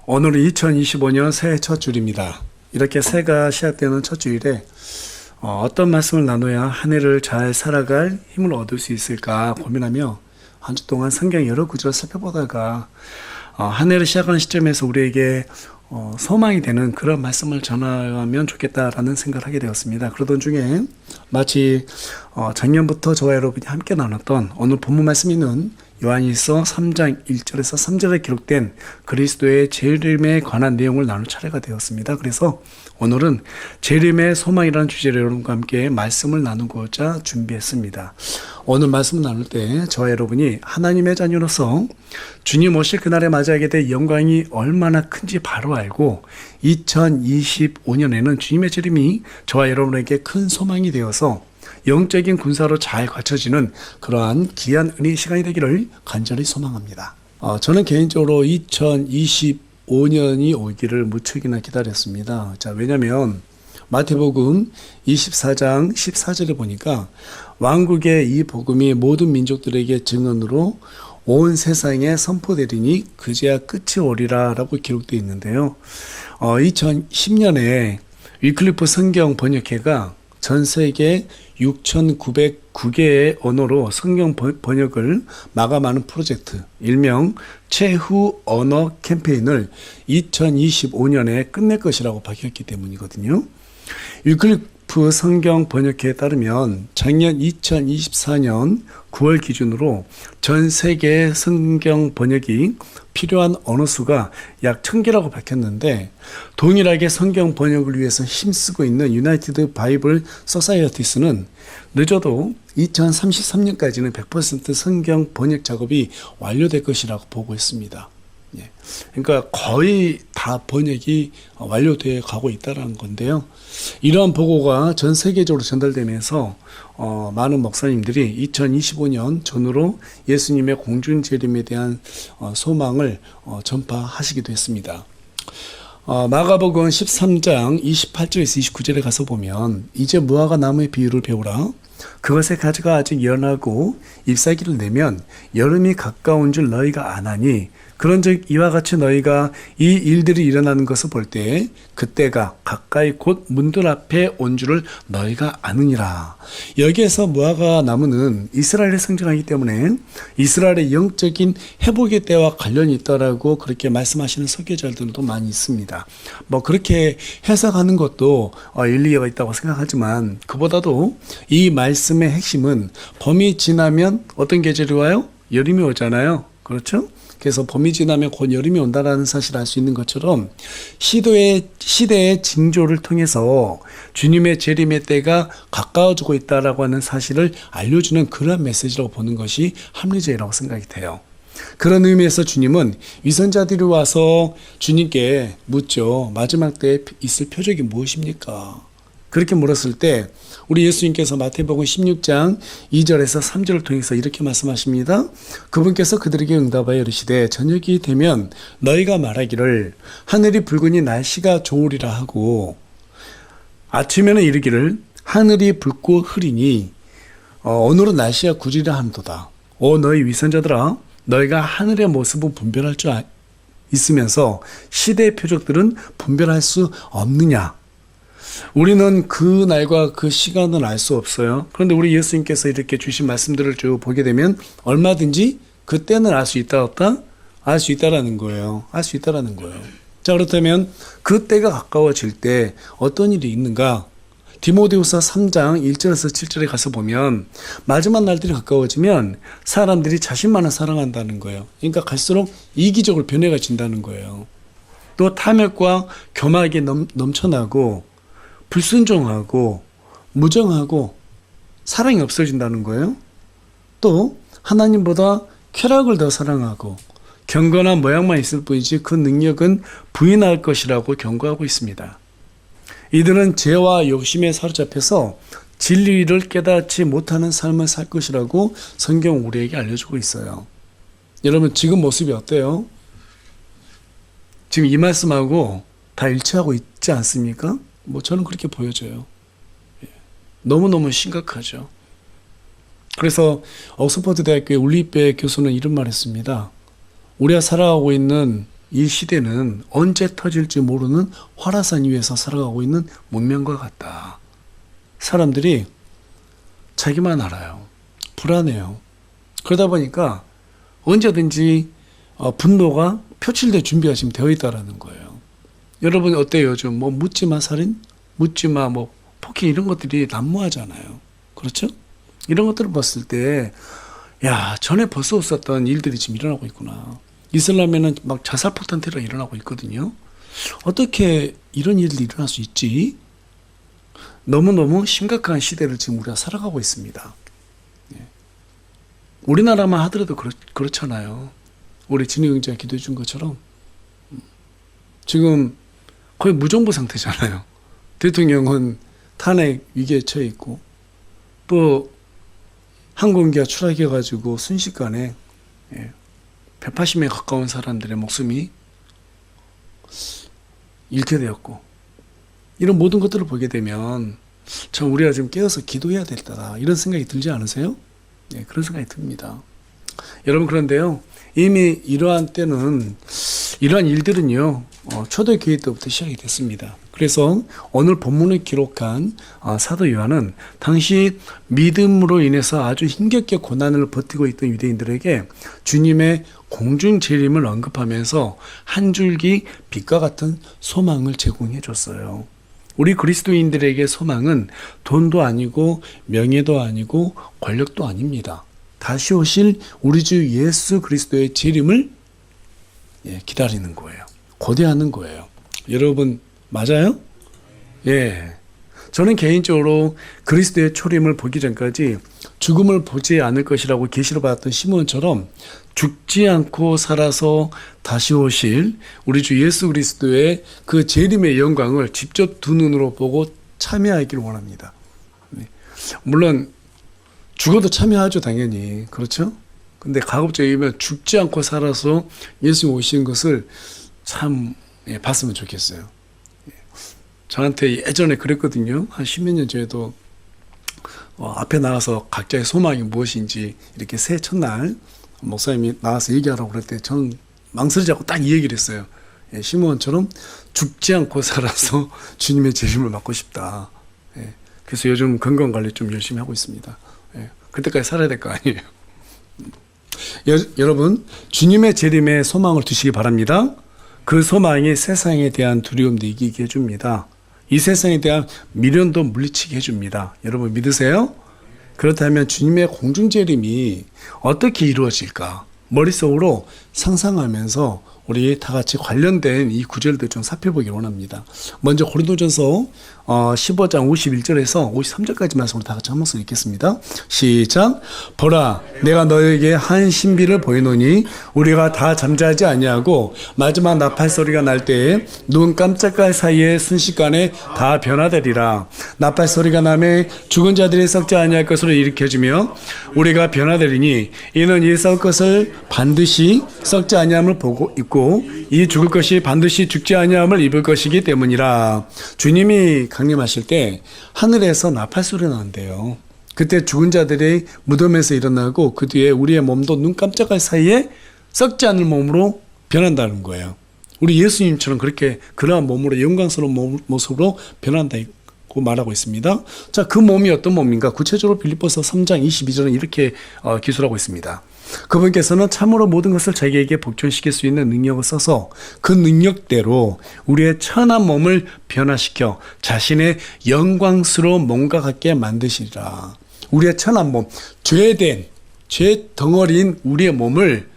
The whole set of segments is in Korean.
오늘은 2025년 새해 첫 주일입니다. 이렇게 새해가 시작되는 첫 주일에 어떤 말씀을 나눠야 한 해를 잘 살아갈 힘을 얻을 수 있을까 고민하며 한 주 동안 성경 여러 구절을 살펴보다가 한 해를 시작하는 시점에서 우리에게 소망이 되는 그런 말씀을 전하면 좋겠다라는 생각을 하게 되었습니다. 그러던 중에 마치 작년부터 저와 여러분이 함께 나눴던 오늘 본문 말씀이 있는 요한일서 3장 1절에서 3절에 기록된 그리스도의 재림에 관한 내용을 나눌 차례가 되었습니다. 그래서 오늘은 재림의 소망이라는 주제로 여러분과 함께 말씀을 나누고자 준비했습니다. 오늘 말씀을 나눌 때 저와 여러분이 하나님의 자녀로서 주님 오실 그날에 맞이하게 될 영광이 얼마나 큰지 바로 알고 2025년에는 주님의 재림이 저와 여러분에게 큰 소망이 되어서 영적인 군사로 잘 갖춰지는 그러한 귀한 은혜의 시간이 되기를 간절히 소망합니다. 저는 개인적으로 2025년이 오기를 무척이나 기다렸습니다. 왜냐하면 마태복음 24장 14절에 보니까 왕국의 이 복음이 모든 민족들에게 증언으로 온 세상에 선포되리니 그제야 끝이 오리라 라고 기록되어 있는데요. 2010년에 위클리프 성경 번역회가 전 세계 6,909개의 언어로 성경 번역을 마감하는 프로젝트, 일명 최후 언어 캠페인을 2025년에 끝낼 것이라고 밝혔기 때문이거든요. 위클리프 성경 번역회에 따르면 작년 2024년 9월 기준으로 전 세계 성경 번역이 필요한 언어 수가 약 1,000개라고 밝혔는데 동일하게 성경 번역을 위해서 힘쓰고 있는 유나이티드 바이블 소사이어티스는 늦어도 2033년까지는 100% 성경 번역 작업이 완료될 것이라고 보고 있습니다. 그러니까 거의 다 번역이 완료되어 가고 있다는 건데요. 이러한 보고가 전 세계적으로 전달되면서 많은 목사님들이 2025년 전후로 예수님의 공중 재림에 대한 소망을 전파하시기도 했습니다. 마가복음 13장 28절에서 29절에 가서 보면 이제 무화과 나무의 비유를 배우라. 그것의 가지가 아직 연하고 잎사귀를 내면 여름이 가까운 줄 너희가 아나니 그런즉 이와 같이 너희가 이 일들이 일어나는 것을 볼 때 그때가 가까이 곧 문들 앞에 온 줄을 너희가 아느니라. 여기에서 무화과 나무는 이스라엘에 상징하기 때문에 이스라엘의 영적인 회복의 때와 관련이 있다라고 그렇게 말씀하시는 설교자들도 많이 있습니다. 그렇게 해석하는 것도 일리가 있다고 생각하지만 그보다도 이 말씀의 핵심은 봄이 지나면 어떤 계절이 와요? 여름이 오잖아요. 그렇죠? 그래서 봄이 지나면 곧 여름이 온다는 사실을 알 수 있는 것처럼 시대의 징조를 통해서 주님의 재림의 때가 가까워지고 있다라고 하는 사실을 알려주는 그런 메시지라고 보는 것이 합리적이라고 생각이 돼요. 그런 의미에서 주님은 위선자들이 와서 주님께 묻죠. 마지막 때에 있을 표적이 무엇입니까? 그렇게 물었을 때 우리 예수님께서 마태복음 16장 2절에서 3절을 통해서 이렇게 말씀하십니다. 그분께서 그들에게 응답하여 이르시되 저녁이 되면 너희가 말하기를 하늘이 붉으니 날씨가 좋으리라 하고 아침에는 이르기를 하늘이 붉고 흐리니 오늘은 날씨가 구리라 하는도다. 오 너희 위선자들아 너희가 하늘의 모습을 분별할 줄 있으면서 시대의 표적들은 분별할 수 없느냐. 우리는 그 날과 그 시간은 알 수 없어요. 그런데 우리 예수님께서 이렇게 주신 말씀들을 쭉 보게 되면 얼마든지 그때는 알 수 있다 없다? 알 수 있다라는 거예요. 알 수 있다라는 거예요. 자, 그렇다면 그때가 가까워질 때 어떤 일이 있는가? 디모데후서 3장 1절에서 7절에 가서 보면 마지막 날들이 가까워지면 사람들이 자신만을 사랑한다는 거예요. 그러니까 갈수록 이기적으로 변해가 진다는 거예요. 또 탐욕과 교막이 넘쳐나고 불순종하고 무정하고 사랑이 없어진다는 거예요. 또 하나님보다 쾌락을 더 사랑하고 경건한 모양만 있을 뿐이지 그 능력은 부인할 것이라고 경고하고 있습니다. 이들은 죄와 욕심에 사로잡혀서 진리를 깨닫지 못하는 삶을 살 것이라고 성경 우리에게 알려주고 있어요. 여러분 지금 모습이 어때요? 지금 이 말씀하고 다 일치하고 있지 않습니까? 저는 그렇게 보여져요. 너무너무 심각하죠. 그래서 옥스퍼드 대학교의 울리베 교수는 이런 말 했습니다. 우리가 살아가고 있는 이 시대는 언제 터질지 모르는 활화산 위에서 살아가고 있는 문명과 같다. 사람들이 자기만 알아요. 불안해요. 그러다 보니까 언제든지 분노가 표출될 준비가 지금 되어 있다라는 거예요. 여러분 어때요? 요즘 뭐 묻지마 살인, 묻지마 뭐 폭행 이런 것들이 난무하잖아요. 그렇죠? 이런 것들을 봤을 때, 야, 전에 벌써 없었던 일들이 지금 일어나고 있구나. 이슬람에는 막 자살폭탄 테러가 일어나고 있거든요. 어떻게 이런 일이 일어날 수 있지? 너무너무 심각한 시대를 지금 우리가 살아가고 있습니다. 우리나라만 하더라도 그렇잖아요. 우리 진우 형제가 기도해 준 것처럼 지금 거의 무정부 상태잖아요. 대통령은 탄핵 위기에 처해 있고 또 항공기가 추락해가지고 순식간에 180명에 가까운 사람들의 목숨이 잃게 되었고, 이런 모든 것들을 보게 되면 참 우리가 좀 깨어서 기도해야 되겠다 이런 생각이 들지 않으세요? 그런 생각이 듭니다. 여러분, 그런데요, 이미 이러한 일들은요 초대교회 때부터 시작이 됐습니다. 그래서 오늘 본문을 기록한 사도 요한은 당시 믿음으로 인해서 아주 힘겹게 고난을 버티고 있던 유대인들에게 주님의 공중 재림을 언급하면서 한 줄기 빛과 같은 소망을 제공해 줬어요. 우리 그리스도인들에게 소망은 돈도 아니고 명예도 아니고 권력도 아닙니다. 다시 오실 우리 주 예수 그리스도의 재림을 기다리는 거예요. 고대하는 거예요. 여러분 맞아요? 저는 개인적으로 그리스도의 초림을 보기 전까지 죽음을 보지 않을 것이라고 계시를 받았던 시몬처럼 죽지 않고 살아서 다시 오실 우리 주 예수 그리스도의 그 재림의 영광을 직접 두 눈으로 보고 참여하기를 원합니다. 물론 죽어도 참여하죠, 당연히. 그렇죠? 근데 가급적이면 죽지 않고 살아서 예수님 오시는 것을 참 봤으면 좋겠어요. 저한테 예전에 그랬거든요. 한 10몇 년 전에도 앞에 나가서 각자의 소망이 무엇인지 이렇게 새해 첫날 목사님이 나와서 얘기하라고 그럴 때 저는 망설이지 않고 딱 이 얘기를 했어요. 시몬처럼 죽지 않고 살아서 주님의 재림을 받고 싶다. 그래서 요즘 건강관리 좀 열심히 하고 있습니다. 그때까지 살아야 될 거 아니에요. 여러분, 주님의 재림에 소망을 두시기 바랍니다. 그 소망이 세상에 대한 두려움도 이기게 해줍니다. 이 세상에 대한 미련도 물리치게 해줍니다. 여러분 믿으세요? 그렇다면 주님의 공중재림이 어떻게 이루어질까? 머릿속으로 상상하면서 우리 다 같이 관련된 이 구절들 좀 살펴보기 원합니다. 먼저 고린도전서 15장 51절에서 53절까지 말씀을 다 같이 한 목소리 읽겠습니다. 시작. 보라, 내가 너에게 한 신비를 보이노니 우리가 다 잠자지 아니하고 마지막 나팔 소리가 날 때에 눈 깜짝할 사이에 순식간에 다 변화되리라. 나팔 소리가 나매 죽은 자들이 썩지 아니할 것으로 일으켜지며 우리가 변화되리니 이는 이 썩을 것을 반드시 썩지 아니함을 보고 입고 이 죽을 것이 반드시 죽지 아니함을 입을 것이기 때문이라. 주님이 강림하실 때 하늘에서 나팔 소리 나는데요. 그때 죽은 자들이 무덤에서 일어나고 그 뒤에 우리의 몸도 눈 깜짝할 사이에 썩지 않을 몸으로 변한다는 거예요. 우리 예수님처럼 그렇게 그러한 몸으로 영광스러운 모습으로 변한다고 말하고 있습니다. 자, 그 몸이 어떤 몸인가? 구체적으로 빌립보서 3장 22절은 이렇게 기술하고 있습니다. 그분께서는 참으로 모든 것을 자기에게 복종시킬 수 있는 능력을 써서 그 능력대로 우리의 천한 몸을 변화시켜 자신의 영광스러운 몸과 같게 만드시리라. 우리의 천한 몸, 죄 덩어리인 우리의 몸을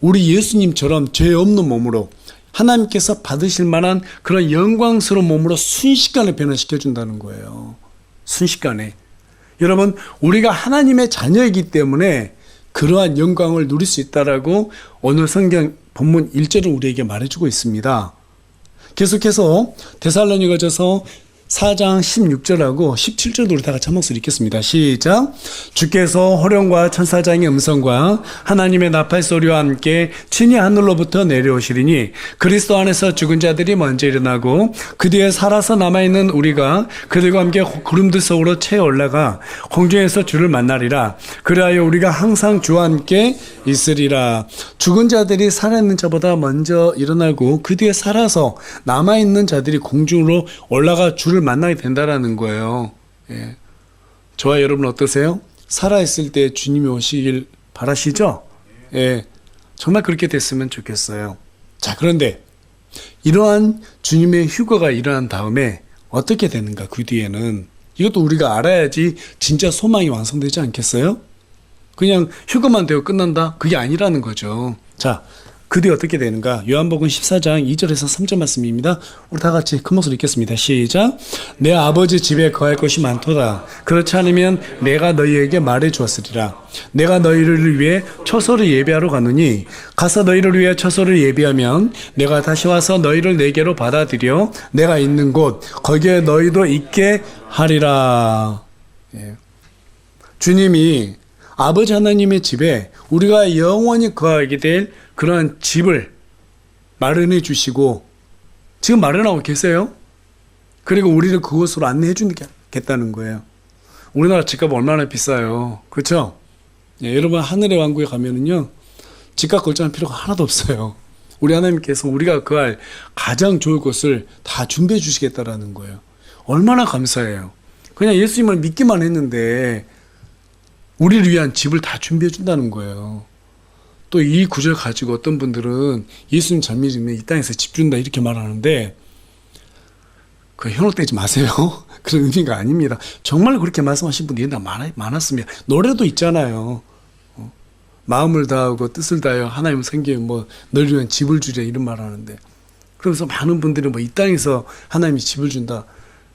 우리 예수님처럼 죄 없는 몸으로 하나님께서 받으실 만한 그런 영광스러운 몸으로 순식간에 변화시켜 준다는 거예요. 순식간에. 여러분, 우리가 하나님의 자녀이기 때문에 그러한 영광을 누릴 수 있다라고 오늘 성경 본문 1절은 우리에게 말해주고 있습니다. 계속해서 데살로니가전서 4장 16절하고 17절도 우리 다 같이 한 목소리 읽겠습니다. 시작. 주께서 호령과 천사장의 음성과 하나님의 나팔 소리와 함께 친히 하늘로부터 내려오시리니 그리스도 안에서 죽은 자들이 먼저 일어나고 그 뒤에 살아서 남아있는 우리가 그들과 함께 구름들 속으로 채 올라가 공중에서 주를 만나리라. 그리하여 우리가 항상 주와 함께 있으리라. 죽은 자들이 살아있는 자보다 먼저 일어나고 그 뒤에 살아서 남아있는 자들이 공중으로 올라가 주를 만나게 된다라는 거예요. 예. 저와 여러분 어떠세요? 살아있을 때 주님이 오시길 바라시죠? 예. 정말 그렇게 됐으면 좋겠어요. 자, 그런데 이러한 주님의 휴거가 일어난 다음에 어떻게 되는가? 그 뒤에는 이것도 우리가 알아야지 진짜 소망이 완성되지 않겠어요? 그냥 휴거만 되어 끝난다? 그게 아니라는 거죠. 자, 그 뒤에 어떻게 되는가? 요한복음 14장 2절에서 3절 말씀입니다. 우리 다 같이 큰 목소리 읽겠습니다. 시작. 내 아버지 집에 거할 것이 많도다. 그렇지 않으면 내가 너희에게 말해 주었으리라. 내가 너희를 위해 처소를 예비하러 가노니 가서 너희를 위해 처소를 예비하면 내가 다시 와서 너희를 내게로 받아들여 내가 있는 곳 거기에 너희도 있게 하리라. 예. 주님이 아버지 하나님의 집에 우리가 영원히 거하게 될 그러한 집을 마련해 주시고 지금 마련하고 계세요. 그리고 우리를 그곳으로 안내해 주겠다는 거예요. 우리나라 집값 얼마나 비싸요. 그렇죠? 예, 여러분 하늘의 왕국에 가면은요 집값 걱정할 필요가 하나도 없어요. 우리 하나님께서 우리가 거할 가장 좋을 곳을 다 준비해 주시겠다라는 거예요. 얼마나 감사해요. 그냥 예수님을 믿기만 했는데 우리를 위한 집을 다 준비해 준다는 거예요. 또 이 구절 가지고 어떤 분들은 예수님 잘 믿으면 이 땅에서 집 준다 이렇게 말하는데 그 현혹되지 마세요. 그런 의미가 아닙니다. 정말 그렇게 말씀하신 분이 옛날에 많았습니다. 노래도 있잖아요. 마음을 다하고 뜻을 다하여 하나님을 섬기면 뭐 너를 위한 집을 주랴 이런 말 하는데 그래서 많은 분들이 뭐 이 땅에서 하나님이 집을 준다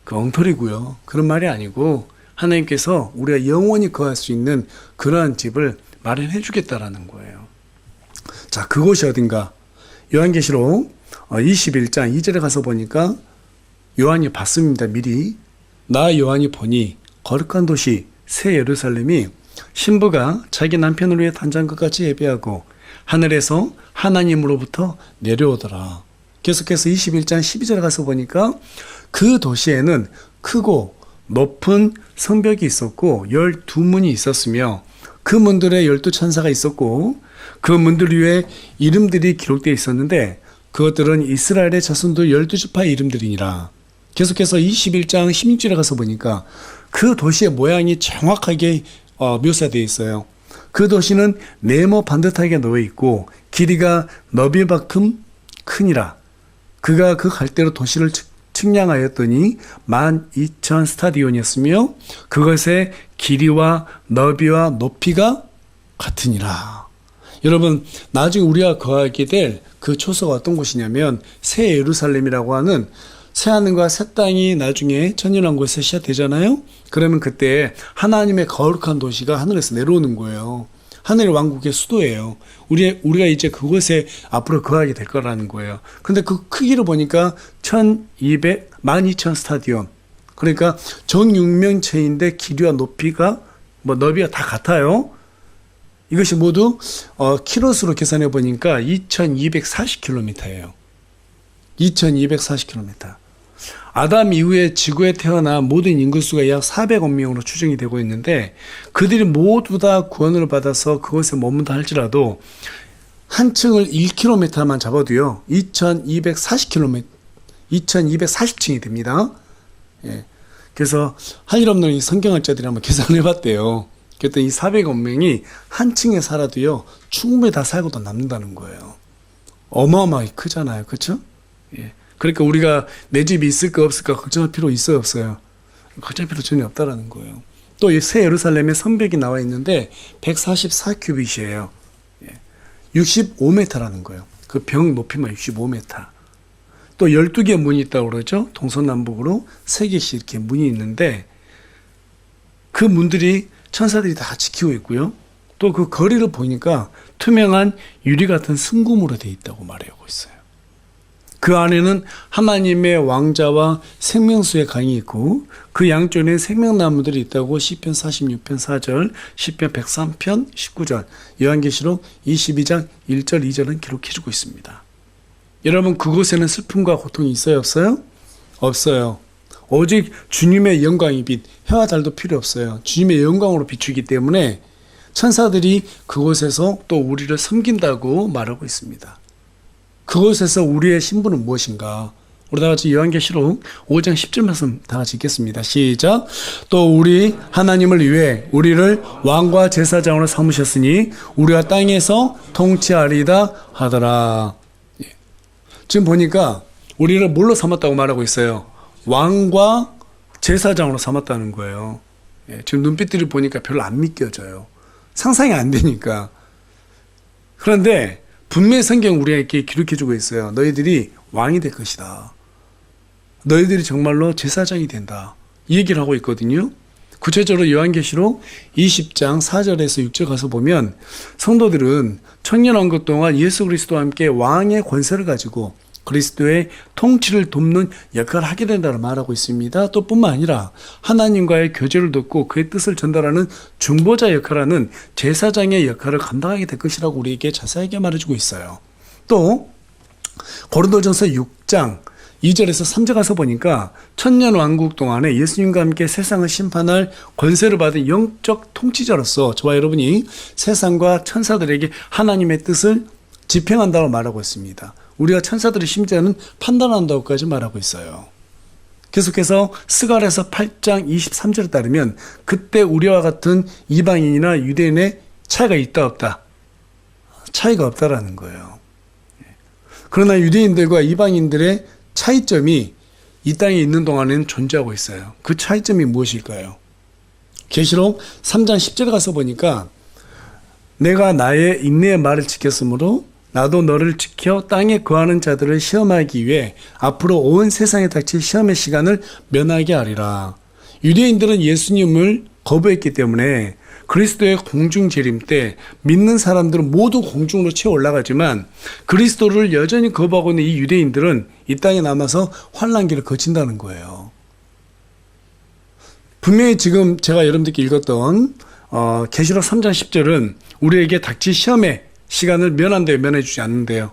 그 엉터리고요. 그런 말이 아니고 하나님께서 우리가 영원히 거할 수 있는 그러한 집을 마련해 주겠다라는 거예요. 자, 그곳이 어딘가? 요한계시록 21장 2절에 가서 보니까 요한이 봤습니다. 미리. 나 요한이 보니 거룩한 도시 새 예루살렘이 신부가 자기 남편을 위해 단장한 것 같이 예배하고 하늘에서 하나님으로부터 내려오더라. 계속해서 21장 12절에 가서 보니까 그 도시에는 크고 높은 성벽이 있었고 12문이 있었으며 그 문들에 12천사가 있었고 그 문들 위에 이름들이 기록되어 있었는데 그것들은 이스라엘의 자손들 12지파의 이름들이니라. 계속해서 21장 16절에 가서 보니까 그 도시의 모양이 정확하게 묘사되어 있어요. 그 도시는 네모 반듯하게 놓여 있고 길이가 너비만큼 크니라. 그가 그 갈대로 도시를 측량하였더니 12,000 스타디온이었으며 그것의 길이와 너비와 높이가 같으니라. 여러분 나중에 우리가 거하게 될 그 초소가 어떤 곳이냐면 새 예루살렘이라고 하는 새하늘과 새 땅이 나중에 천년왕국에서 시작되잖아요. 그러면 그때 하나님의 거룩한 도시가 하늘에서 내려오는 거예요. 하늘의 왕국의 수도예요. 우리가 이제 그곳에 앞으로 거하게 될 거라는 거예요. 근데 그 크기를 보니까 12,000 스타디온. 그러니까 정육면체인데 길이와 높이가 너비가 다 같아요. 이것이 모두 킬로수로 계산해 보니까 2240km예요. 2240km. 아담 이후에 지구에 태어난 모든 인구수가 약 400억 명으로 추정이 되고 있는데 그들이 모두 다 구원을 받아서 그곳에 머문다 할지라도 한 층을 1km만 잡아도요 2240km 2240층이 됩니다. 예. 그래서 할 일 없는 이 성경학자들이 한번 계산을 해봤대요. 그랬더니 이 400억 명이 한 층에 살아도요 충분히 다 살고도 남는다는 거예요. 어마어마하게 크잖아요. 그렇죠? 예. 그러니까 우리가 내 집이 있을까 없을까 걱정할 필요 있어요 없어요? 걱정할 필요 전혀 없다라는 거예요. 또 이 새 예루살렘에 성벽이 나와 있는데 144큐빗이에요. 65m라는 거예요. 그 벽 높이만 65m. 또 12개의 문이 있다고 그러죠. 동서남북으로 3개씩 이렇게 문이 있는데 그 문들이 천사들이 다 지키고 있고요. 또 그 거리를 보니까 투명한 유리 같은 승금으로 되어 있다고 말하고 있어요. 그 안에는 하나님의 왕자와 생명수의 강이 있고 그 양쪽에는 생명나무들이 있다고 시편 46편 4절, 시편 103편 19절, 요한계시록 22장 1절 2절은 기록해주고 있습니다. 여러분, 그곳에는 슬픔과 고통이 있어요, 없어요? 없어요. 오직 주님의 영광이 빛, 해와 달도 필요 없어요. 주님의 영광으로 비추기 때문에 천사들이 그곳에서 또 우리를 섬긴다고 말하고 있습니다. 그곳에서 우리의 신분은 무엇인가? 우리 다 같이 요한계시록 5장 10절 말씀 다 같이 읽겠습니다. 시작. 또 우리 하나님을 위해 우리를 왕과 제사장으로 삼으셨으니 우리가 땅에서 통치하리다 하더라. 지금 보니까 우리를 뭘로 삼았다고 말하고 있어요? 왕과 제사장으로 삼았다는 거예요. 지금 눈빛들을 보니까 별로 안 믿겨져요. 상상이 안 되니까. 그런데 분명히 성경 우리에게 기록해주고 있어요. 너희들이 왕이 될 것이다. 너희들이 정말로 제사장이 된다. 이 얘기를 하고 있거든요. 구체적으로 요한계시록 20장 4절에서 6절 가서 보면 성도들은 천년왕국 동안 예수 그리스도와 함께 왕의 권세를 가지고 그리스도의 통치를 돕는 역할을 하게 된다고 말하고 있습니다. 또 뿐만 아니라 하나님과의 교제를 돕고 그의 뜻을 전달하는 중보자 역할하는 제사장의 역할을 감당하게 될 것이라고 우리에게 자세하게 말해주고 있어요. 또 고린도전서 6장 2절에서 3절 가서 보니까 천년왕국 동안에 예수님과 함께 세상을 심판할 권세를 받은 영적 통치자로서 저와 여러분이 세상과 천사들에게 하나님의 뜻을 집행한다고 말하고 있습니다. 우리가 천사들의 심지어는 판단한다고까지 말하고 있어요. 계속해서 스가랴서 8장 23절에 따르면 그때 우리와 같은 이방인이나 유대인의 차이가 있다 없다? 차이가 없다라는 거예요. 그러나 유대인들과 이방인들의 차이점이 이 땅에 있는 동안에는 존재하고 있어요. 그 차이점이 무엇일까요? 계시록 3장 10절에 가서 보니까 내가 나의 인내의 말을 지켰으므로 나도 너를 지켜 땅에 거하는 자들을 시험하기 위해 앞으로 온 세상에 닥칠 시험의 시간을 면하게 하리라. 유대인들은 예수님을 거부했기 때문에 그리스도의 공중 재림 때 믿는 사람들은 모두 공중으로 치어 올라가지만 그리스도를 여전히 거부하고 있는 이 유대인들은 이 땅에 남아서 환난기를 거친다는 거예요. 분명히 지금 제가 여러분들께 읽었던 계시록 3장 10절은 우리에게 닥칠 시험의 시간을 면한대요, 면해주지 않는데요.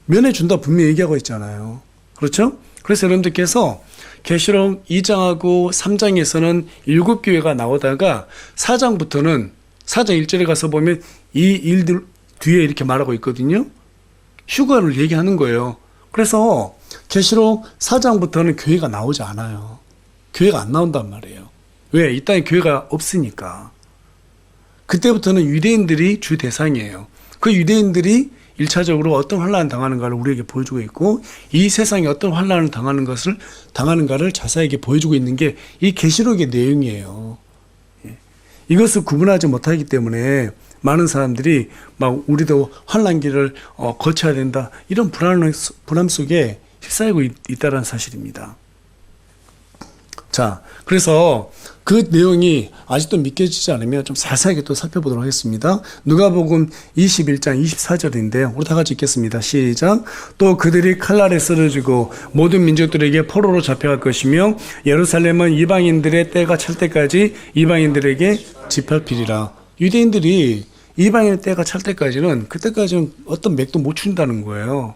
면해준다 분명히 얘기하고 있잖아요. 그렇죠? 그래서 여러분들께서 계시록 2장하고 3장에서는 7교회가 나오다가 4장부터는 4장 1절에 가서 보면 이 일들 뒤에 이렇게 말하고 있거든요. 휴가를 얘기하는 거예요. 그래서 계시록 4장부터는 교회가 나오지 않아요. 교회가 안 나온단 말이에요. 왜? 이 땅에 교회가 없으니까. 그때부터는 유대인들이 주 대상이에요. 그 유대인들이 1차적으로 어떤 환난을 당하는가를 우리에게 보여주고 있고 이 세상에 어떤 환난을 당하는가를 자세하게 보여주고 있는 게 이 계시록의 내용이에요. 이것을 구분하지 못하기 때문에 많은 사람들이 막 우리도 환난기를 거쳐야 된다 이런 불안 속에 휩싸이고 있다는 사실입니다. 자, 그래서 그 내용이 아직도 믿겨지지 않으면 좀 자세하게 또 살펴보도록 하겠습니다. 누가복음 21장 24절인데요. 우리 다 같이 읽겠습니다. 시작. 또 그들이 칼날에 쓰러지고 모든 민족들에게 포로로 잡혀갈 것이며 예루살렘은 이방인들의 때가 찰 때까지 이방인들에게 짓밟히리라. 유대인들이 이방인의 때가 찰 때까지는 그때까지는 어떤 맥도 못 춘다는 거예요.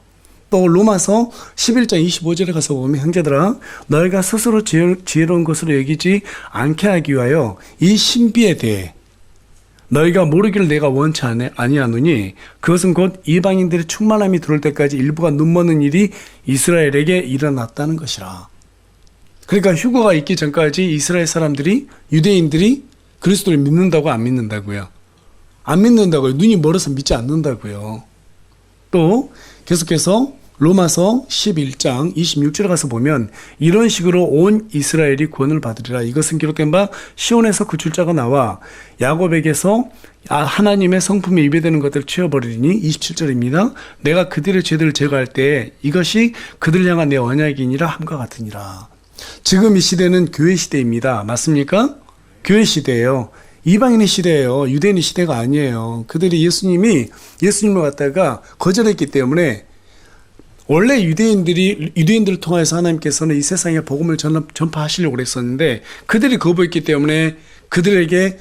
또 로마서 11장 25절에 가서 보면 형제들아 너희가 스스로 지혜로운 것으로 여기지 않게 하기 위하여 이 신비에 대해 너희가 모르기를 내가 원치 아니하노니 그것은 곧 이방인들의 충만함이 들어올 때까지 일부가 눈먼는 일이 이스라엘에게 일어났다는 것이라. 그러니까 휴거가 있기 전까지 이스라엘 사람들이 유대인들이 그리스도를 믿는다고 안 믿는다고요? 안 믿는다고요. 눈이 멀어서 믿지 않는다고요. 또 계속해서 로마서 11장 26절에 가서 보면 이런 식으로 온 이스라엘이 구원을 받으리라. 이것은 기록된 바 시온에서 구출자가 나와 야곱에게서 하나님의 성품에 위배되는 것들을 치워버리니 27절입니다. 내가 그들의 죄들을 제거할 때 이것이 그들 향한 내 언약이니라 함과 같으니라. 지금 이 시대는 교회 시대입니다. 맞습니까? 교회 시대예요. 이방인의 시대예요. 유대인의 시대가 아니에요. 그들이 예수님을 갖다가 거절했기 때문에 원래 유대인들을 통해서 하나님께서는 이 세상에 복음을 전파하시려고 그랬었는데 그들이 거부했기 때문에 그들에게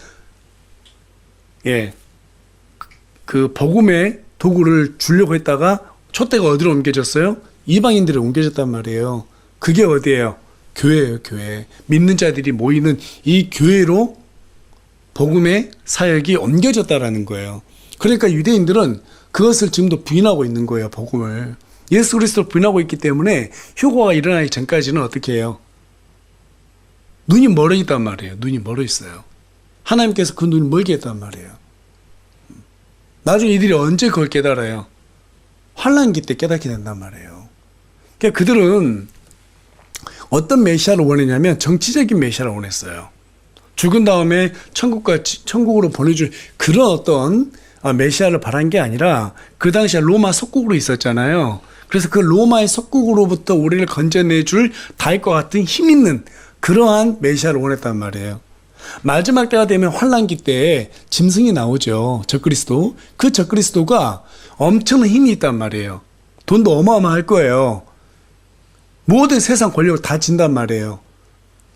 그 복음의 도구를 주려고 했다가 촛대가 어디로 옮겨졌어요? 이방인들에 옮겨졌단 말이에요. 그게 어디예요? 교회예요, 교회. 믿는 자들이 모이는 이 교회로 복음의 사역이 옮겨졌다라는 거예요. 그러니까 유대인들은 그것을 지금도 부인하고 있는 거예요, 복음을. 예수 그리스도를 부인하고 있기 때문에 휴거가 일어나기 전까지는 어떻게 해요? 눈이 멀어 있단 말이에요. 눈이 멀어 있어요. 하나님께서 그 눈을 멀게 했단 말이에요. 나중에 이들이 언제 그걸 깨달아요? 환난기 때 깨닫게 된단 말이에요. 그러니까 그들은 어떤 메시아를 원했냐면 정치적인 메시아를 원했어요. 죽은 다음에 천국으로 보내줄 그런 어떤 메시아를 바란 게 아니라 그 당시에 로마 속국으로 있었잖아요. 그래서 그 로마의 속국으로부터 우리를 건져내줄 다윗과 같은 힘 있는 그러한 메시아를 원했단 말이에요. 마지막 때가 되면 환난기 때 짐승이 나오죠. 적그리스도. 그 적그리스도가 엄청난 힘이 있단 말이에요. 돈도 어마어마할 거예요. 모든 세상 권력을 다 진단 말이에요.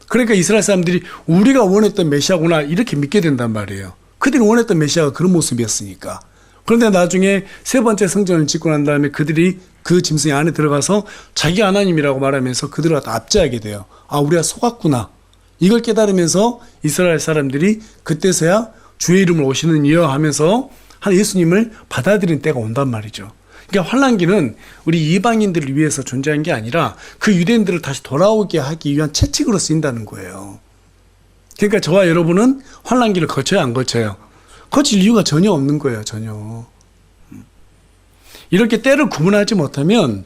그러니까 이스라엘 사람들이 우리가 원했던 메시아구나 이렇게 믿게 된단 말이에요. 그들이 원했던 메시아가 그런 모습이었으니까. 그런데 나중에 세 번째 성전을 짓고 난 다음에 그들이 그 짐승이 안에 들어가서 자기 하나님이라고 말하면서 그들을 갖다 압제하게 돼요. 아, 우리가 속았구나. 이걸 깨달으면서 이스라엘 사람들이 그때서야 주의 이름으로 오시는 이여 하면서 한 예수님을 받아들인 때가 온단 말이죠. 그러니까 환난기는 우리 이방인들을 위해서 존재한 게 아니라 그 유대인들을 다시 돌아오게 하기 위한 채찍으로 쓰인다는 거예요. 그러니까 저와 여러분은 환난기를 거쳐야 안 거쳐요? 거칠 이유가 전혀 없는 거예요. 전혀. 이렇게 때를 구분하지 못하면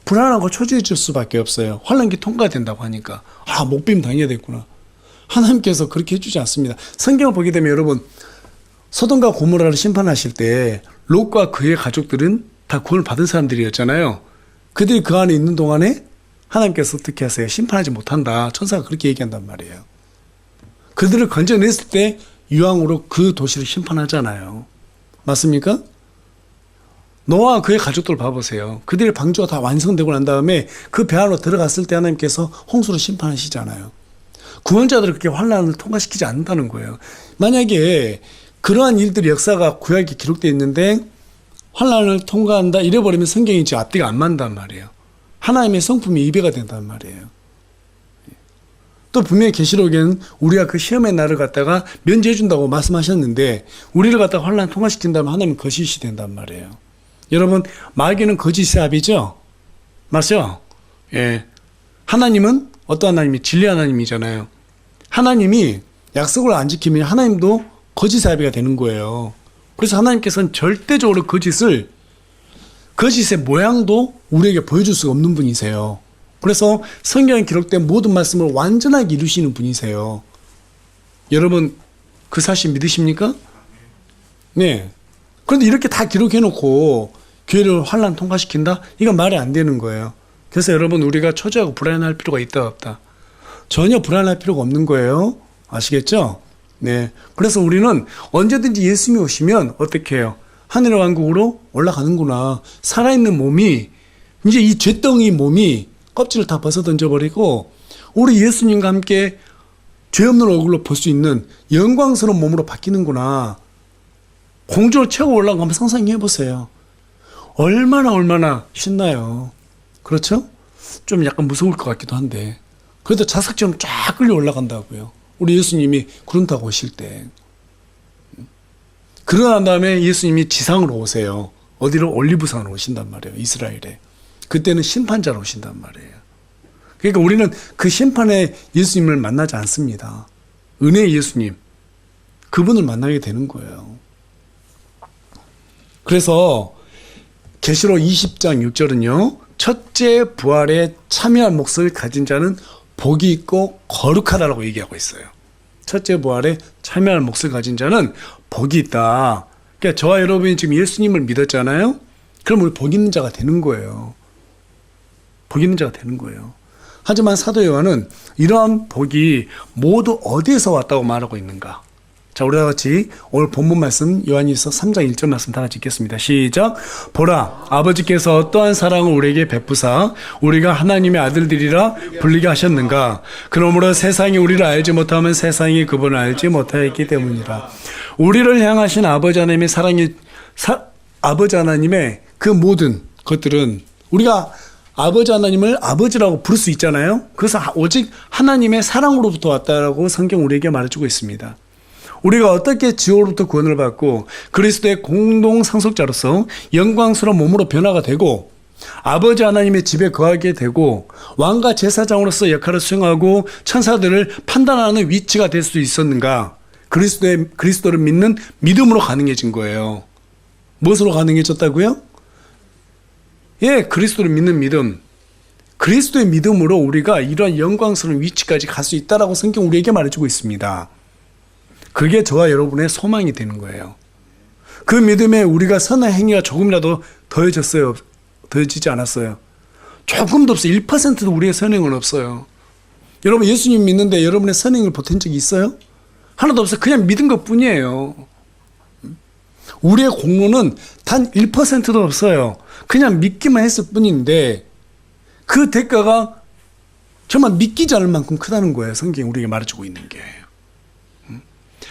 불안하고 초조해질 수밖에 없어요. 환난기 통과된다고 하니까 목빔 당해야 됐구나. 하나님께서 그렇게 해주지 않습니다. 성경을 보게 되면 여러분 소돔과 고모라를 심판하실 때 롯과 그의 가족들은 다 구원을 받은 사람들이었잖아요. 그들이 그 안에 있는 동안에 하나님께서 어떻게 하세요? 심판하지 못한다. 천사가 그렇게 얘기한단 말이에요. 그들을 건져냈을 때 유황으로 그 도시를 심판하잖아요. 맞습니까? 노아와 그의 가족들을 봐보세요. 그들의 방주가 다 완성되고 난 다음에 그 배 안으로 들어갔을 때 하나님께서 홍수로 심판하시잖아요. 구원자들을 그렇게 환난을 통과시키지 않는다는 거예요. 만약에 그러한 일들의 역사가 구약에 기록되어 있는데 환난을 통과한다 이래버리면 성경이 지금 앞뒤가 안 맞는단 말이에요. 하나님의 성품이 이배가 된단 말이에요. 또 분명히 계시록에는 우리가 그 시험의 날을 갖다가 면제해 준다고 말씀하셨는데 우리를 갖다가 환난 통과시킨다면 하나님은 거짓이 된단 말이에요. 여러분 마귀는 거짓의 아비죠? 맞죠? 예. 하나님은 어떤 하나님이 진리 하나님이잖아요. 하나님이 약속을 안 지키면 하나님도 거짓의 아비가 되는 거예요. 그래서 하나님께서는 절대적으로 거짓의 모양도 우리에게 보여줄 수가 없는 분이세요. 그래서 성경에 기록된 모든 말씀을 완전하게 이루시는 분이세요. 여러분 그 사실 믿으십니까? 네. 그런데 이렇게 다 기록해놓고 교회를 환난 통과시킨다? 이건 말이 안 되는 거예요. 그래서 여러분 우리가 초조하고 불안할 필요가 있다 없다? 전혀 불안할 필요가 없는 거예요. 아시겠죠? 네. 그래서 우리는 언제든지 예수님이 오시면 어떻게 해요? 하늘의 왕국으로 올라가는구나. 살아있는 몸이 이제 이 죄덩이 몸이 껍질을 다 벗어 던져버리고 우리 예수님과 함께 죄 없는 얼굴로 볼 수 있는 영광스러운 몸으로 바뀌는구나. 공주로 채워 올라가면 한번 상상해 보세요. 얼마나 신나요. 그렇죠? 좀 약간 무서울 것 같기도 한데 그래도 자석처럼 쫙 끌려 올라간다고요. 우리 예수님이 구름 타고 오실 때. 그러고 난 다음에 예수님이 지상으로 오세요. 어디로? 올리브산으로 오신단 말이에요. 이스라엘에. 그때는 심판자로 오신단 말이에요. 그러니까 우리는 그 심판의 예수님을 만나지 않습니다. 은혜의 예수님. 그분을 만나게 되는 거예요. 그래서 계시록 20장 6절은요. 첫째 부활에 참여할 몫을 가진 자는 복이 있고 거룩하다라고 얘기하고 있어요. 첫째 부활에 참여할 몫을 가진 자는 복이 있다. 그러니까 저와 여러분이 지금 예수님을 믿었잖아요. 그럼 우리 복 있는 자가 되는 거예요. 복 있는 자가 되는 거예요. 하지만 사도 요한은 이러한 복이 모두 어디에서 왔다고 말하고 있는가? 자, 우리 다 같이 오늘 본문 말씀 요한일서 3장 1절 말씀 다 같이 읽겠습니다. 시작. 보라, 아버지께서 어떠한 사랑을 우리에게 베푸사 우리가 하나님의 아들들이라 불리게 하셨는가. 그러므로 세상이 우리를 알지 못하면 세상이 그분을 알지 못하였기 때문이라. 우리를 향하신 아버지 하나님의 사랑이 아버지 하나님의 그 모든 것들은 우리가 아버지 하나님을 아버지라고 부를 수 있잖아요. 그래서 오직 하나님의 사랑으로부터 왔다라고 성경 우리에게 말해주고 있습니다. 우리가 어떻게 지옥으로부터 구원을 받고 그리스도의 공동 상속자로서 영광스러운 몸으로 변화가 되고 아버지 하나님의 집에 거하게 되고 왕과 제사장으로서 역할을 수행하고 천사들을 판단하는 위치가 될 수 있었는가? 그리스도를 믿는 믿음으로 가능해진 거예요. 무엇으로 가능해졌다고요? 예, 그리스도를 믿는 믿음. 그리스도의 믿음으로 우리가 이러한 영광스러운 위치까지 갈 수 있다라고 성경 우리에게 말해주고 있습니다. 그게 저와 여러분의 소망이 되는 거예요. 그 믿음에 우리가 선한 행위가 조금이라도 더해졌어요? 더해지지 않았어요? 조금도 없어요. 1%도 우리의 선행은 없어요. 여러분 예수님 믿는데 여러분의 선행을 보탠 적이 있어요? 하나도 없어요. 그냥 믿은 것 뿐이에요. 우리의 공로는 단 1%도 없어요. 그냥 믿기만 했을 뿐인데 그 대가가 정말 믿기지 않을 만큼 크다는 거예요. 성경이 우리에게 말해주고 있는 게.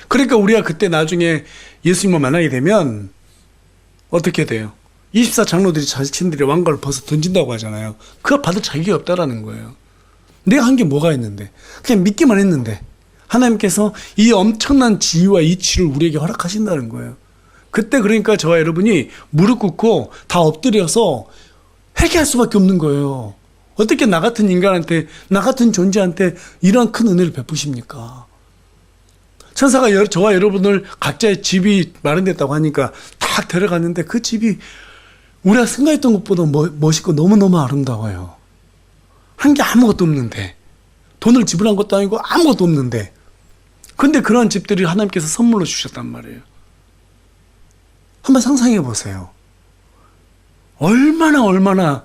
그러니까 우리가 그때 나중에 예수님을 만나게 되면 어떻게 돼요? 24장로들이 자신들의 왕관을 벗어 던진다고 하잖아요. 그거 받을 자격이 없다라는 거예요. 내가 한 게 뭐가 있는데 그냥 믿기만 했는데 하나님께서 이 엄청난 지위와 이치를 우리에게 허락하신다는 거예요. 그때 그러니까 저와 여러분이 무릎 꿇고 다 엎드려서 회개할 수밖에 없는 거예요. 어떻게 나 같은 인간한테, 나 같은 존재한테 이러한 큰 은혜를 베푸십니까? 천사가 저와 여러분을 각자의 집이 마련됐다고 하니까 딱 데려갔는데 그 집이 우리가 생각했던 것보다 멋있고 너무너무 아름다워요. 한 게 아무것도 없는데, 돈을 지불한 것도 아니고 아무것도 없는데, 근데 그러한 집들이 하나님께서 선물로 주셨단 말이에요. 한번 상상해 보세요. 얼마나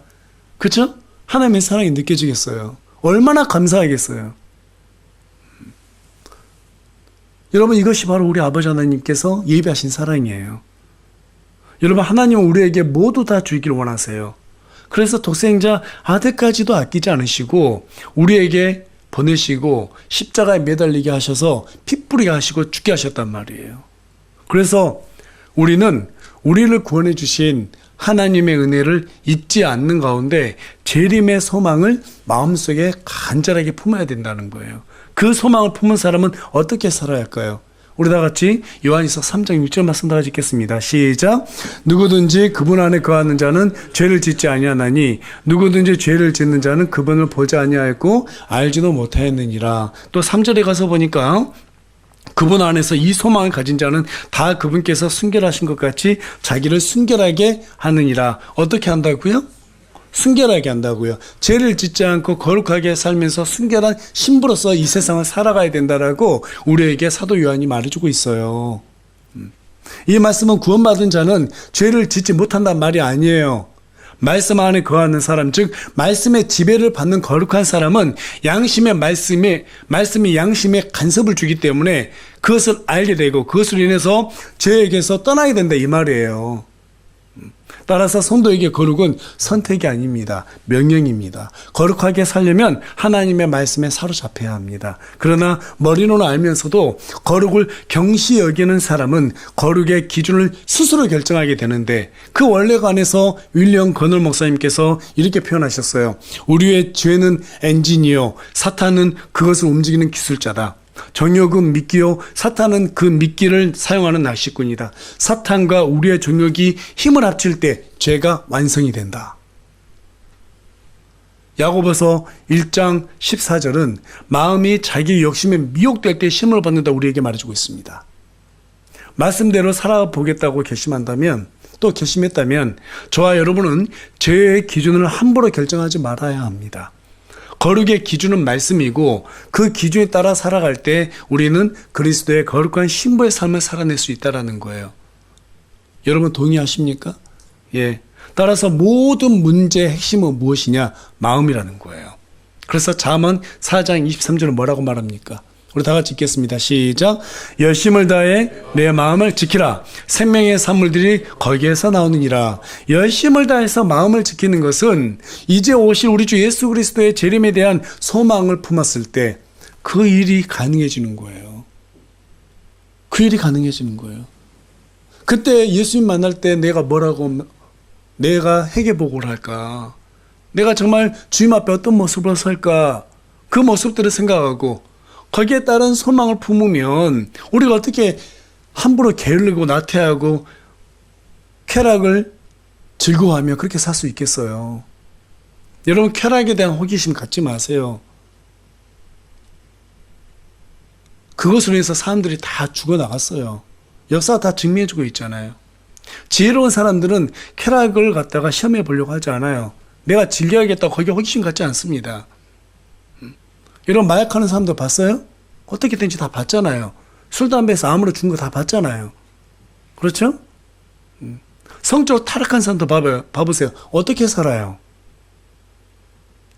그쵸? 하나님의 사랑이 느껴지겠어요. 얼마나 감사하겠어요. 여러분 이것이 바로 우리 아버지 하나님께서 예비하신 사랑이에요. 여러분 하나님은 우리에게 모두 다 주기를 원하세요. 그래서 독생자 아들까지도 아끼지 않으시고 우리에게 보내시고 십자가에 매달리게 하셔서 피 뿌리게 하시고 죽게 하셨단 말이에요. 그래서 우리는 우리를 구원해 주신 하나님의 은혜를 잊지 않는 가운데 재림의 소망을 마음속에 간절하게 품어야 된다는 거예요. 그 소망을 품은 사람은 어떻게 살아야 할까요? 우리 다 같이 요한일서 3장 6절 말씀 다 같이 읽겠습니다. 시작. 누구든지 그분 안에 거하는 자는 죄를 짓지 아니하나니 누구든지 죄를 짓는 자는 그분을 보지 아니하였고 알지도 못하였느니라. 또 3절에 가서 보니까 그분 안에서 이 소망을 가진 자는 다 그분께서 순결하신 것 같이 자기를 순결하게 하느니라. 어떻게 한다고요? 순결하게 한다고요. 죄를 짓지 않고 거룩하게 살면서 순결한 신부로서 이 세상을 살아가야 된다라고 우리에게 사도 요한이 말해주고 있어요. 이 말씀은 구원받은 자는 죄를 짓지 못한다는 말이 아니에요. 말씀 안에 거하는 사람, 즉 말씀의 지배를 받는 거룩한 사람은 말씀이 양심에 간섭을 주기 때문에 그것을 알게 되고 그것으로 인해서 죄에게서 떠나게 된다 이 말이에요. 따라서 성도에게 거룩은 선택이 아닙니다. 명령입니다. 거룩하게 살려면 하나님의 말씀에 사로잡혀야 합니다. 그러나 머리로는 알면서도 거룩을 경시 여기는 사람은 거룩의 기준을 스스로 결정하게 되는데 그 원래관에서 윌리엄 거널 목사님께서 이렇게 표현하셨어요. 우리의 죄는 엔진이요 사탄은 그것을 움직이는 기술자다. 정욕은 미끼요 사탄은 그 미끼를 사용하는 낚시꾼이다. 사탄과 우리의 정욕이 힘을 합칠 때 죄가 완성이 된다. 야고보서 1장 14절은 마음이 자기 욕심에 미혹될 때 힘을 받는다 우리에게 말해주고 있습니다. 말씀대로 살아보겠다고 결심한다면 또 결심했다면 저와 여러분은 죄의 기준을 함부로 결정하지 말아야 합니다. 거룩의 기준은 말씀이고 그 기준에 따라 살아갈 때 우리는 그리스도의 거룩한 신부의 삶을 살아낼 수 있다는 거예요. 여러분 동의하십니까? 예. 따라서 모든 문제의 핵심은 무엇이냐? 마음이라는 거예요. 그래서 잠언 4장 23절은 뭐라고 말합니까? 우리 다 같이 읽겠습니다. 시작. 열심을 다해 내 마음을 지키라. 생명의 산물들이 거기에서 나오느니라. 열심을 다해서 마음을 지키는 것은 이제 오실 우리 주 예수 그리스도의 재림에 대한 소망을 품었을 때 그 일이 가능해지는 거예요. 그 일이 가능해지는 거예요. 그때 예수님 만날 때 내가 내가 회개복을 할까? 내가 정말 주님 앞에 어떤 모습으로 설까? 그 모습들을 생각하고 거기에 따른 소망을 품으면 우리가 어떻게 함부로 게으르고 나태하고 쾌락을 즐거워하며 그렇게 살 수 있겠어요. 여러분, 쾌락에 대한 호기심 갖지 마세요. 그것으로 인해서 사람들이 다 죽어나갔어요. 역사가 다 증명해주고 있잖아요. 지혜로운 사람들은 쾌락을 갖다가 시험해 보려고 하지 않아요. 내가 즐겨야겠다고 거기에 호기심 갖지 않습니다. 이런 마약하는 사람도 봤어요? 어떻게 된지 다 봤잖아요. 술, 담배에서 암으로 죽은 거 다 봤잖아요. 그렇죠? 성적으로 타락한 사람도 봐보세요. 어떻게 살아요?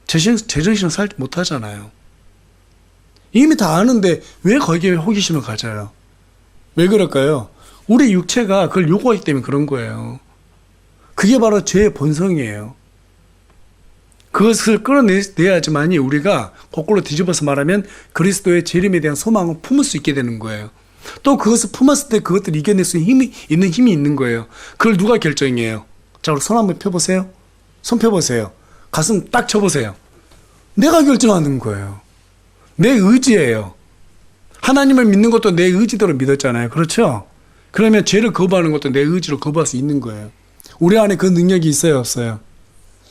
제정신으로 살지 못하잖아요. 이미 다 아는데 왜 거기에 호기심을 가져요? 왜 그럴까요? 우리 육체가 그걸 요구하기 때문에 그런 거예요. 그게 바로 죄의 본성이에요. 그것을 끌어내야지만이 우리가 거꾸로 뒤집어서 말하면 그리스도의 재림에 대한 소망을 품을 수 있게 되는 거예요. 또 그것을 품었을 때 그것들을 이겨낼 수 있는 힘이 있는 거예요. 그걸 누가 결정해요? 자, 우리 손 한번 펴보세요. 손 펴보세요. 가슴 딱 쳐보세요. 내가 결정하는 거예요. 내 의지예요. 하나님을 믿는 것도 내 의지대로 믿었잖아요. 그렇죠? 그러면 죄를 거부하는 것도 내 의지로 거부할 수 있는 거예요. 우리 안에 그 능력이 있어요, 없어요?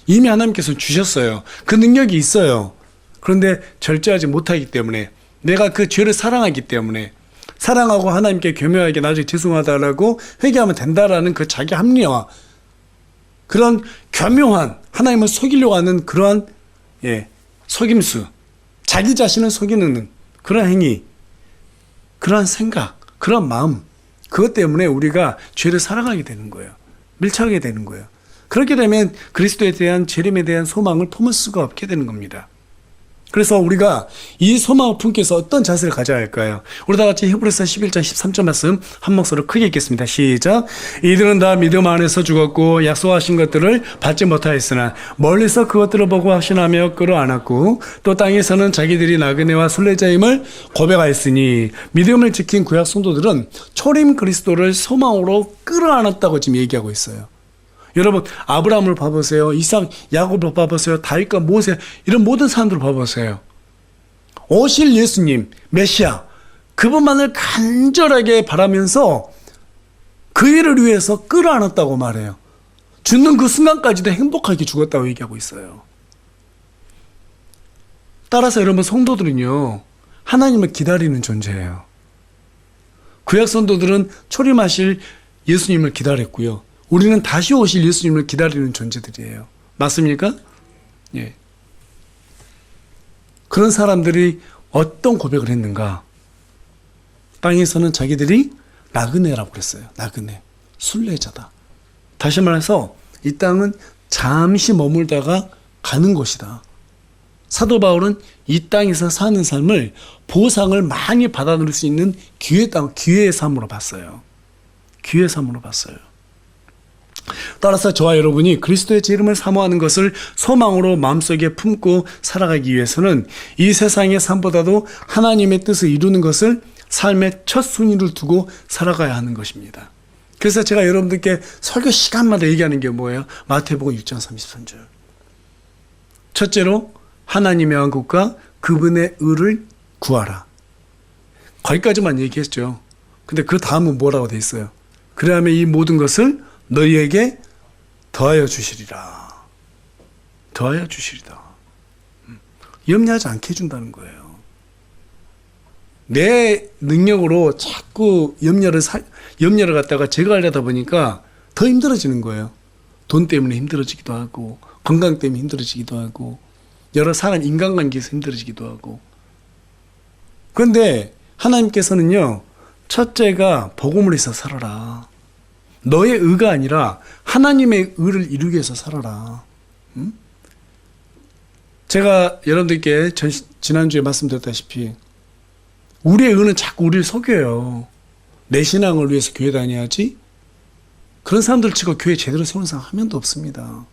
이미 하나님께서 주셨어요. 그 능력이 있어요. 그런데 절제하지 못하기 때문에, 내가 그 죄를 사랑하기 때문에, 사랑하고 하나님께 교묘하게 나중에 죄송하다라고 회개하면 된다라는 그 자기 합리화, 그런 교묘한 하나님을 속이려고 하는 그러한 속임수, 자기 자신을 속이는 그런 행위, 그런 생각, 그런 마음, 그것 때문에 우리가 죄를 사랑하게 되는 거예요. 밀착하게 되는 거예요. 그렇게 되면 그리스도에 대한 재림에 대한 소망을 품을 수가 없게 되는 겁니다. 그래서 우리가 이 소망을 품기 위해서 어떤 자세를 가져야 할까요? 우리 다 같이 히브리서 11장 13절 말씀 한 목소리로 크게 읽겠습니다. 시작. 이들은 다 믿음 안에서 죽었고 약속하신 것들을 받지 못하였으나 멀리서 그것들을 보고 확신하며 끌어안았고 또 땅에서는 자기들이 나그네와 순례자임을 고백하였으니 믿음을 지킨 구약 성도들은 초림 그리스도를 소망으로 끌어안았다고 지금 얘기하고 있어요. 여러분, 아브라함을 봐보세요. 이삭, 야곱을 봐보세요. 다윗과 모세, 이런 모든 사람들을 봐보세요. 오실 예수님, 메시아, 그분만을 간절하게 바라면서 그 일을 위해서 끌어안았다고 말해요. 죽는 그 순간까지도 행복하게 죽었다고 얘기하고 있어요. 따라서 여러분, 성도들은요, 하나님을 기다리는 존재예요. 구약 성도들은 초림하실 예수님을 기다렸고요. 우리는 다시 오실 예수님을 기다리는 존재들이에요. 맞습니까? 예. 그런 사람들이 어떤 고백을 했는가? 땅에서는 자기들이 나그네라고 그랬어요. 나그네. 순례자다. 다시 말해서 이 땅은 잠시 머물다가 가는 곳이다. 사도 바울은 이 땅에서 사는 삶을 보상을 많이 받아 누릴 수 있는 기회의 삶으로 봤어요. 기회의 삶으로 봤어요. 따라서 저와 여러분이 그리스도의 재림을 사모하는 것을 소망으로 마음속에 품고 살아가기 위해서는 이 세상의 삶보다도 하나님의 뜻을 이루는 것을 삶의 첫 순위를 두고 살아가야 하는 것입니다. 그래서 제가 여러분들께 설교 시간마다 얘기하는 게 뭐예요? 마태복음 6장 33절. 첫째로 하나님의 왕국과 그분의 의를 구하라. 거기까지만 얘기했죠. 근데 그 다음은 뭐라고 돼 있어요? 그러면 이 모든 것을 너희에게 더하여 주시리라. 더하여 주시리라. 염려하지 않게 해준다는 거예요. 내 능력으로 자꾸 염려를 갖다가 제거하려다 보니까 더 힘들어지는 거예요. 돈 때문에 힘들어지기도 하고, 건강 때문에 힘들어지기도 하고, 여러 사람 인간관계에서 힘들어지기도 하고. 그런데 하나님께서는요, 첫째가 복음을 해서 살아라. 너의 의가 아니라 하나님의 의를 이루기 위해서 살아라. 제가 여러분들께 지난주에 말씀드렸다시피 우리의 의는 자꾸 우리를 속여요. 내 신앙을 위해서 교회 다녀야지. 그런 사람들 치고 교회 제대로 세우는 사람 한 명도 없습니다.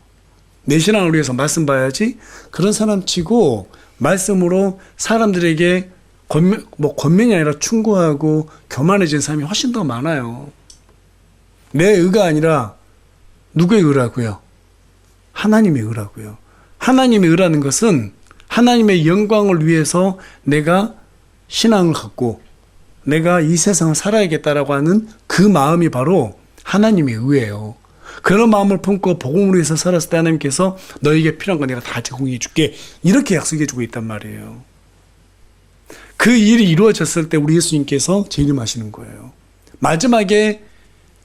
내 신앙을 위해서 말씀 봐야지. 그런 사람 치고 말씀으로 사람들에게 권면이 아니라 충고하고 교만해진 사람이 훨씬 더 많아요. 내 의가 아니라 누구의 의라고요? 하나님의 의라고요. 하나님의 의라는 것은 하나님의 영광을 위해서 내가 신앙을 갖고 내가 이 세상을 살아야겠다라고 하는 그 마음이 바로 하나님의 의예요. 그런 마음을 품고 복음으로 위해서 살았을 때 하나님께서 너에게 필요한 거 내가 다 제공해 줄게. 이렇게 약속해 주고 있단 말이에요. 그 일이 이루어졌을 때 우리 예수님께서 재림하시는 거예요. 마지막에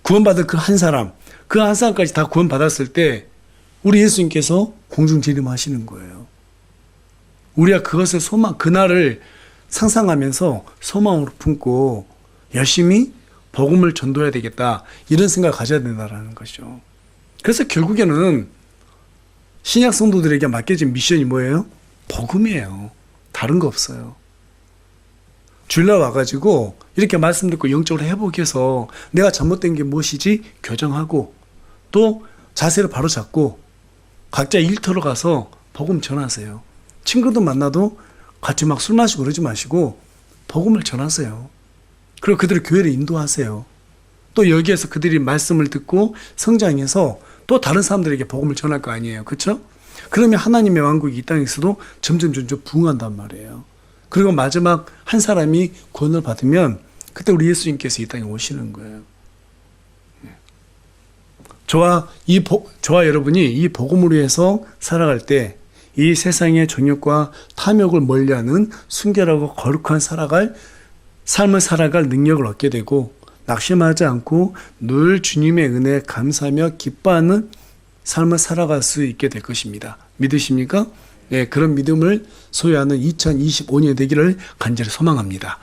구원받을 그 한 사람까지 다 구원받았을 때 우리 예수님께서 공중 재림하시는 거예요. 우리가 그것을 그날을 상상하면서 소망으로 품고 열심히 복음을 전도해야 되겠다. 이런 생각을 가져야 된다는 것이죠. 그래서 결국에는 신약 성도들에게 맡겨진 미션이 뭐예요? 복음이에요. 다른 거 없어요. 주일날 와가지고 이렇게 말씀 듣고 영적으로 회복해서 내가 잘못된 게 무엇이지 교정하고 또 자세를 바로 잡고 각자 일터로 가서 복음 전하세요. 친구들 만나도 같이 막 술 마시고 그러지 마시고 복음을 전하세요. 그리고 그들을 교회를 인도하세요. 또 여기에서 그들이 말씀을 듣고 성장해서 또 다른 사람들에게 복음을 전할 거 아니에요. 그렇죠? 그러면 하나님의 왕국이 이 땅에서도 점점 부흥한단 말이에요. 그리고 마지막 한 사람이 구원을 받으면 그때 우리 예수님께서 이 땅에 오시는 거예요. 저와 여러분이 이 복음으로 해서 살아갈 때 이 세상의 정욕과 탐욕을 멀리하는 순결하고 거룩한 삶을 살아갈 능력을 얻게 되고 낙심하지 않고 늘 주님의 은혜에 감사하며 기뻐하는 삶을 살아갈 수 있게 될 것입니다. 믿으십니까? 네, 그런 믿음을 소유하는 2025년이 되기를 간절히 소망합니다.